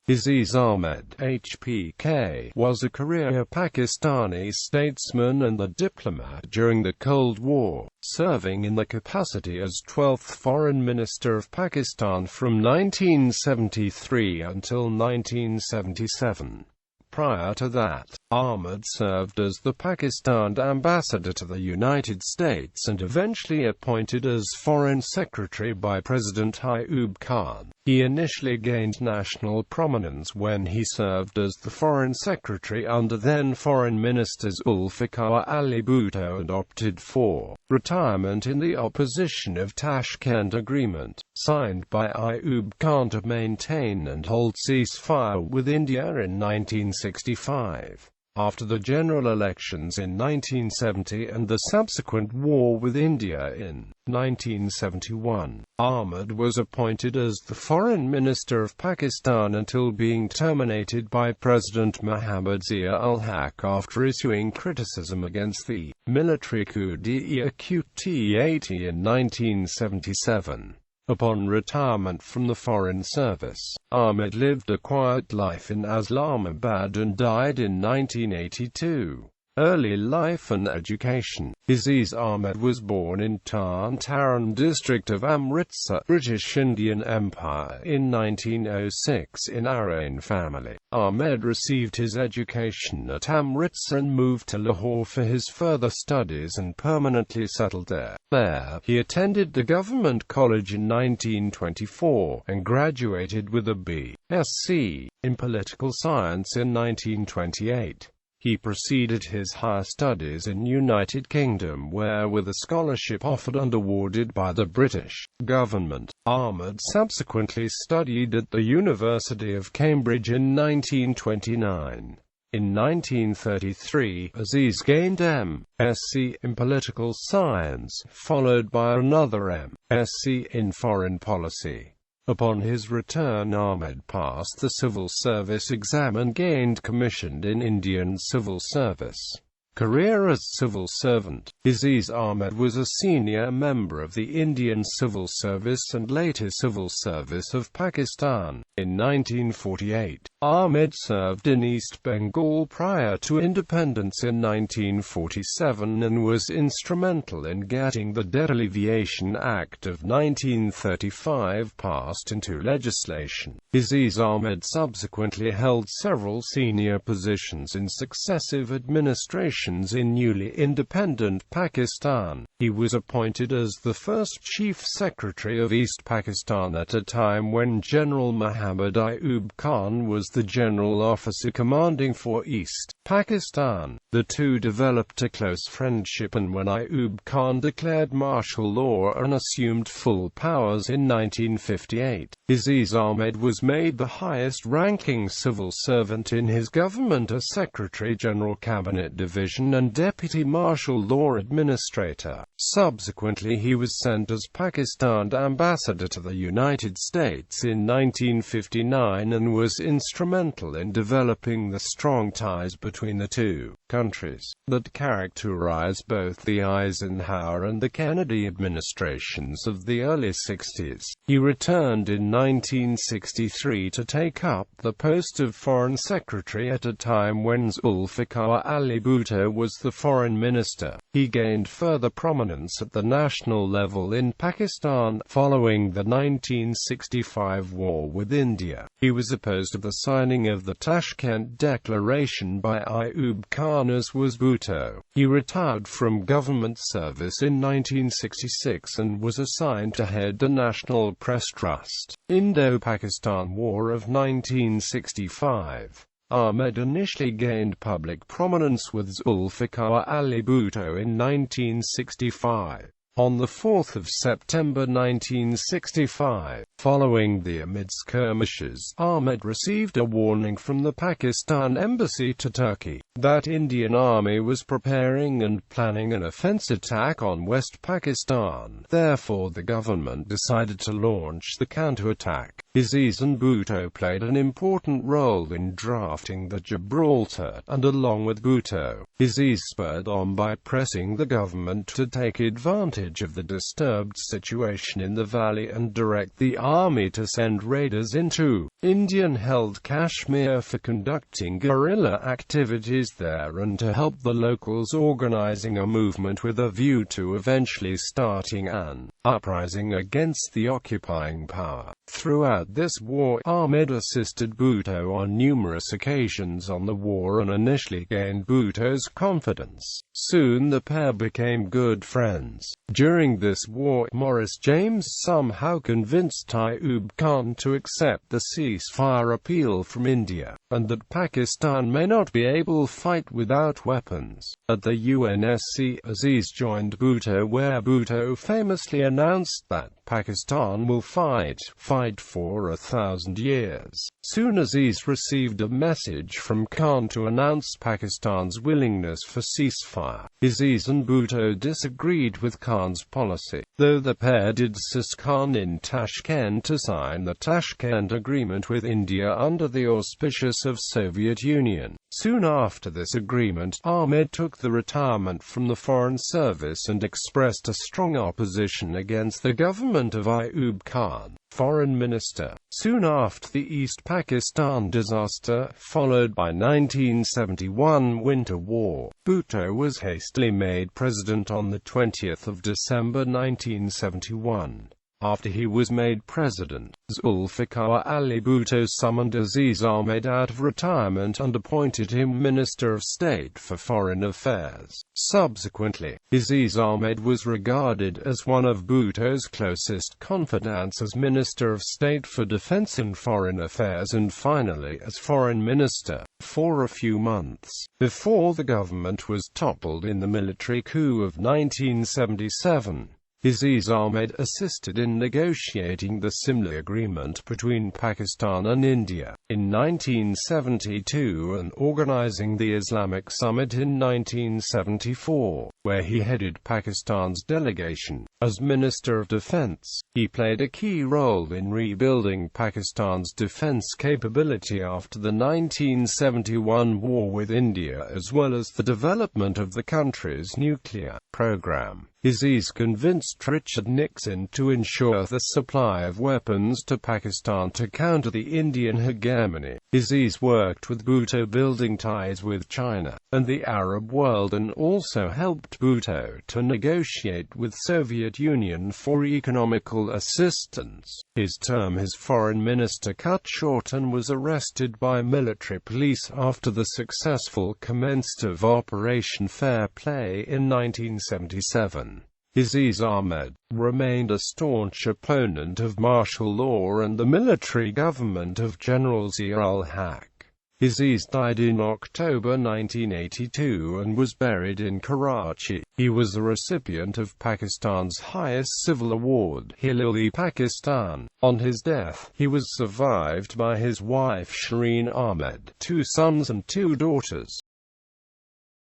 Aziz Ahmed, HPK, was a career Pakistani statesman and a diplomat during the Cold War, serving in the capacity as 12th Foreign Minister of Pakistan from 1973 until 1977. Prior to that, Ahmad served as the Pakistan ambassador to the United States and eventually appointed as Foreign Secretary by President Ayub Khan. He initially gained national prominence when he served as the Foreign Secretary under then Foreign Minister Zulfikar Ali Bhutto and opted for retirement in the opposition of Tashkent Agreement, signed by Ayub Khan to maintain and hold ceasefire with India in 1965. After the general elections in 1970 and the subsequent war with India in 1971, Ahmad was appointed as the Foreign Minister of Pakistan until being terminated by President Muhammad Zia-ul-Haq after issuing criticism against the military coup d'etat in 1977. Upon retirement from the Foreign Service, Ahmed lived a quiet life in Islamabad and died in 1982. Early life and education. Aziz Ahmed was born in Tarn Taran district of Amritsar, British Indian Empire, in 1906 in Arain family. Ahmed received his education at Amritsar and moved to Lahore for his further studies and permanently settled there. There, he attended the Government College in 1924, and graduated with a B.Sc. in Political Science in 1928. He proceeded his higher studies in United Kingdom where, with a scholarship offered and awarded by the British government, Ahmad subsequently studied at the University of Cambridge in 1929. In 1933, Aziz gained M.Sc. in Political Science, followed by another M.Sc. in Foreign Policy. Upon his return, Ahmed passed the civil service exam and gained commissioned in Indian civil service. Career as civil servant. Aziz Ahmed was a senior member of the Indian Civil Service and later Civil Service of Pakistan. In 1948, Ahmed served in East Bengal prior to independence in 1947 and was instrumental in getting the Debt Alleviation Act of 1935 passed into legislation. Aziz Ahmed subsequently held several senior positions in successive administrations in newly independent Pakistan. He was appointed as the first Chief Secretary of East Pakistan at a time when General Muhammad Ayub Khan was the General Officer commanding for East Pakistan. The two developed a close friendship, and when Ayub Khan declared martial law and assumed full powers in 1958, Aziz Ahmed was made the highest-ranking civil servant in his government as Secretary-General Cabinet Division and Deputy Martial Law Administrator. Subsequently, he was sent as Pakistan ambassador to the United States in 1959 and was instrumental in developing the strong ties between the two countries that characterized both the Eisenhower and the Kennedy administrations of the early 60s. He returned in 1963 to take up the post of Foreign Secretary at a time when Zulfikar Ali Bhutto was the Foreign Minister. He gained further prominence at the national level in Pakistan following the 1965 war with India. He was opposed to the signing of the Tashkent Declaration by Ayub Khan, as was Bhutto. He retired from government service in 1966 and was assigned to head the National Press Trust. Indo-Pakistan War of 1965. Ahmed initially gained public prominence with Zulfikar Ali Bhutto in 1965. On 4 September 1965, following the amid skirmishes, Ahmed received a warning from the Pakistan embassy to Turkey that Indian Army was preparing and planning an offensive attack on West Pakistan. Therefore, the government decided to launch the counterattack. Aziz and Bhutto played an important role in drafting the Gibraltar, and along with Bhutto, Aziz spurred on by pressing the government to take advantage of the disturbed situation in the valley and direct the army to send raiders into Indian-held Kashmir for conducting guerrilla activities there and to help the locals organizing a movement with a view to eventually starting an uprising against the occupying power. Throughout this war, Ahmed assisted Bhutto on numerous occasions on the war and initially gained Bhutto's confidence. Soon the pair became good friends. During this war, Maurice James somehow convinced Ayub Khan to accept the ceasefire appeal from India, and that Pakistan may not be able to fight without weapons. At the UNSC, Aziz joined Bhutto where Bhutto famously announced that Pakistan will fight for 1,000 years. Soon Aziz received a message from Khan to announce Pakistan's willingness for ceasefire. Aziz and Bhutto disagreed with Khan's policy, though the pair did assist Khan in Tashkent to sign the Tashkent Agreement with India under the auspices of Soviet Union. Soon after this agreement, Ahmed took the retirement from the Foreign Service and expressed a strong opposition against the government of Ayub Khan, Foreign Minister. Soon after the East Pakistan disaster, followed by 1971 Winter War, Bhutto was hastily made president on the 20th of December 1971. After he was made president, Zulfikar Ali Bhutto summoned Aziz Ahmed out of retirement and appointed him Minister of State for Foreign Affairs. Subsequently, Aziz Ahmed was regarded as one of Bhutto's closest confidants as Minister of State for Defense and Foreign Affairs and finally as Foreign Minister, for a few months, before the government was toppled in the military coup of 1977. Aziz Ahmed assisted in negotiating the Simla Agreement between Pakistan and India in 1972 and organizing the Islamic Summit in 1974, where he headed Pakistan's delegation. As Minister of Defense, he played a key role in rebuilding Pakistan's defense capability after the 1971 war with India as well as the development of the country's nuclear program. Aziz convinced Richard Nixon to ensure the supply of weapons to Pakistan to counter the Indian hegemony. Aziz worked with Bhutto building ties with China and the Arab world and also helped Bhutto to negotiate with Soviet Union for economical assistance. His term as foreign minister cut short and was arrested by military police after the successful commencement of Operation Fair Play in 1977. Aziz Ahmed remained a staunch opponent of martial law and the military government of General Zia-ul-Haq. Aziz died in October 1982 and was buried in Karachi. He was the recipient of Pakistan's highest civil award, Hilal-e-Pakistan. On his death, he was survived by his wife Shireen Ahmed, 2 sons and 2 daughters.